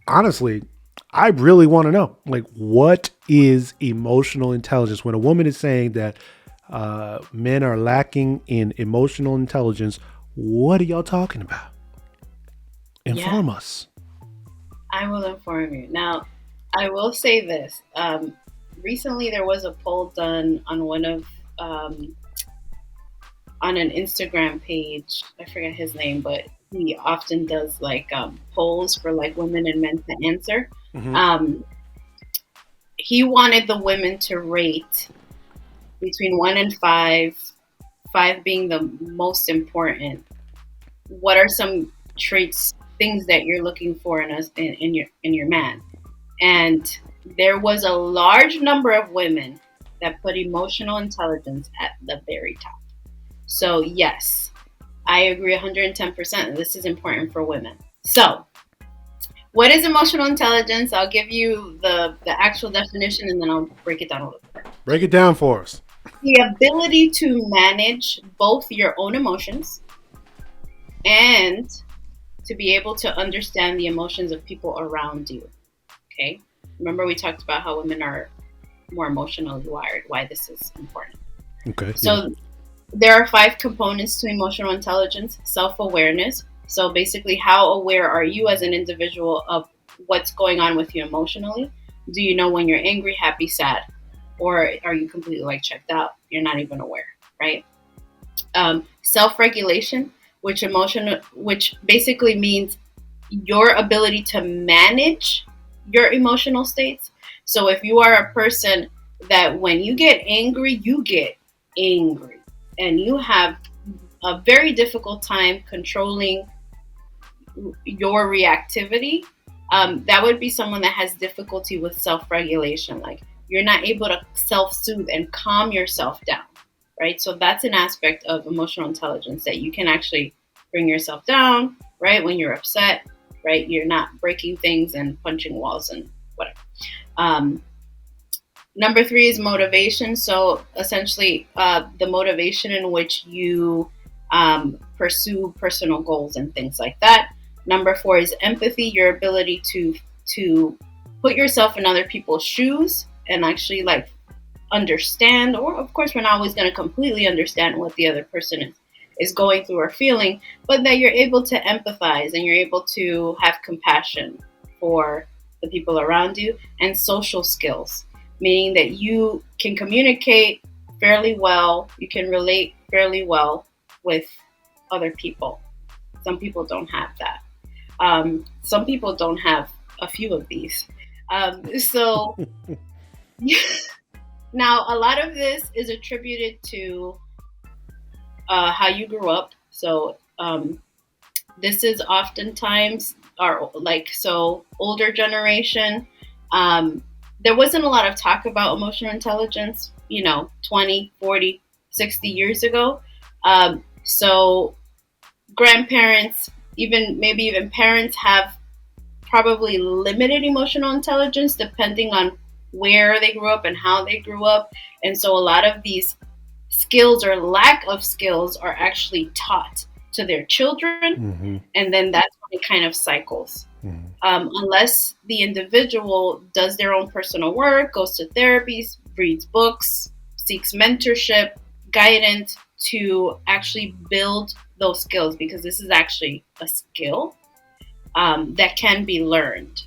honestly, I really want to know, like, what is emotional intelligence? When a woman is saying that men are lacking in emotional intelligence, what are y'all talking about? Yeah, Inform us. I will inform you. Now, I will say this. Recently, there was a poll done on um, on an Instagram page. I forget his name, but he often does like polls for like women and men to answer. Hmm. Um, he wanted the women to rate between 1 and 5, 5 being the most important. What are some traits, things that you're looking for in your man? And there was a large number of women that put emotional intelligence at the very top. So yes, I agree 110%. This is important for women. So what is emotional intelligence? I'll give you the actual definition and then I'll break it down a little bit. Break it down for us. The ability to manage both your own emotions and to be able to understand the emotions of people around you. Okay. Remember, we talked about how women are more emotionally wired, why this is important. Okay. Yeah. So, there are 5 components to emotional intelligence: self awareness. So, basically, how aware are you as an individual of what's going on with you emotionally? Do you know when you're angry, happy, sad? Or are you completely like checked out? You're not even aware, right? Self-regulation, which basically means your ability to manage your emotional states. So if you are a person that when you get angry, you get angry, and you have a very difficult time controlling your reactivity, that would be someone that has difficulty with self-regulation. Like you're not able to self-soothe and calm yourself down, right? So that's an aspect of emotional intelligence, that you can actually bring yourself down, right? When you're upset, right? You're not breaking things and punching walls and whatever. Um, Number 3 is motivation. So essentially, the motivation in which you pursue personal goals and things like that. Number 4 is empathy, your ability to put yourself in other people's shoes and actually like understand. Or of course, we're not always going to completely understand what the other person is going through or feeling, but that you're able to empathize and you're able to have compassion for the people around you. And social skills, meaning that you can communicate fairly well, you can relate fairly well with other people. Some people don't have that. Some people don't have a few of these. So now a lot of this is attributed to how you grew up. So this is oftentimes our like so older generation. Um, there wasn't a lot of talk about emotional intelligence, 20, 40, 60 years ago. So grandparents, even maybe even parents, have probably limited emotional intelligence depending on where they grew up and how they grew up. And so a lot of these skills or lack of skills are actually taught to their children, Hmm. and then that's when it kind of cycles. Hmm. Unless the individual does their own personal work, goes to therapies, reads books, seeks mentorship, guidance to actually build those skills, because this is actually a skill that can be learned.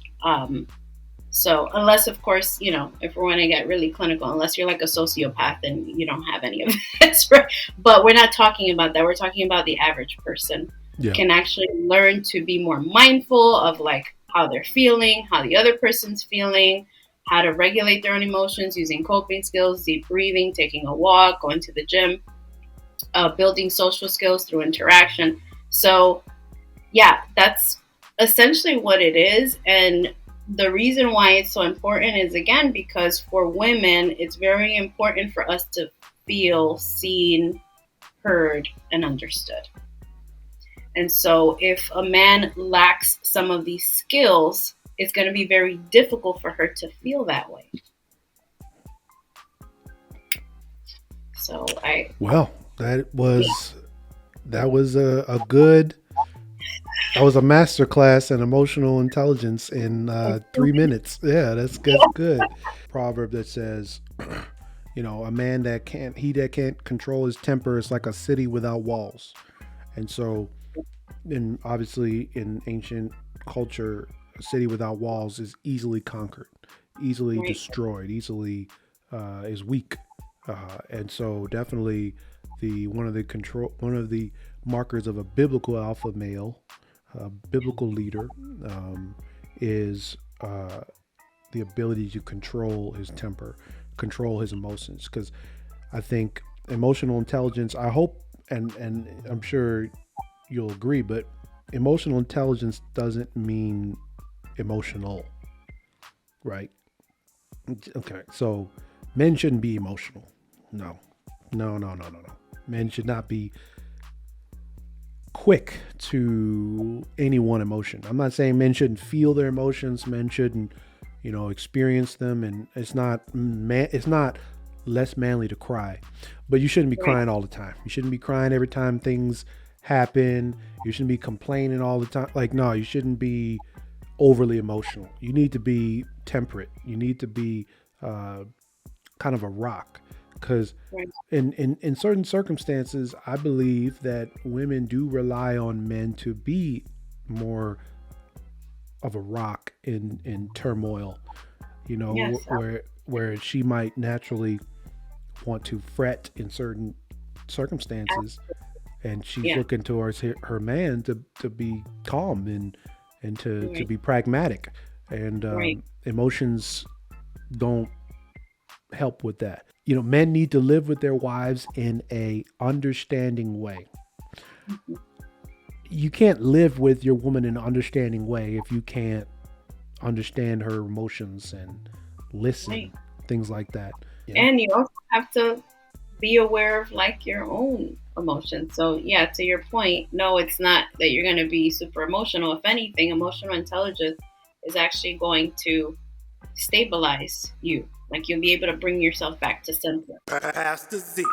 So, unless, of course, if we're going to get really clinical, unless you're like a sociopath and you don't have any of this, right? But we're not talking about that. We're talking about the average person Yeah. can actually learn to be more mindful of like how they're feeling, how the other person's feeling, how to regulate their own emotions using coping skills, deep breathing, taking a walk, going to the gym, building social skills through interaction. So, yeah, that's essentially what it is. And the reason why it's so important is, again, because for women, it's very important for us to feel seen, heard, and understood. And so if a man lacks some of these skills, it's going to be very difficult for her to feel that way. So I, Well, yeah, that was a good That was a master class in emotional intelligence in 3 minutes. Yeah, that's good. Proverb that says, a man that can't control his temper is like a city without walls. And so, and obviously in ancient culture, a city without walls is easily conquered, easily Right. destroyed, easily is weak. And so definitely one of the markers of a biblical alpha male, biblical leader, is the ability to control his temper, control his emotions. Because I think emotional intelligence, I hope, and I'm sure you'll agree, but emotional intelligence doesn't mean emotional, right? Okay, so men shouldn't be emotional. No, no, no, no, no, no. Men should not be quick to any one emotion. I'm not saying men shouldn't feel their emotions. Men shouldn't, experience them. And It's not less manly to cry, but you shouldn't be Right. crying all the time. You shouldn't be crying every time things happen. You shouldn't be complaining all the time. Like, no, you shouldn't be overly emotional. You need to be temperate. You need to be uh, kind of a rock, because Right. in certain circumstances, I believe that women do rely on men to be more of a rock in turmoil. Yes. Where she might naturally want to fret in certain circumstances, and she's Yeah. looking towards her man to be calm and to Right. be pragmatic, and Right. emotions don't help with that. Men need to live with their wives in a understanding way. Mhm. You can't live with your woman in an understanding way if you can't understand her emotions and Right. listen, things like that. Yeah. And you also have to be aware of like your own emotions. So yeah, to your point, no, it's not that you're going to be super emotional. If anything, emotional intelligence is actually going to stabilize you. Like you'll be able to bring yourself back to center. Pastor Z.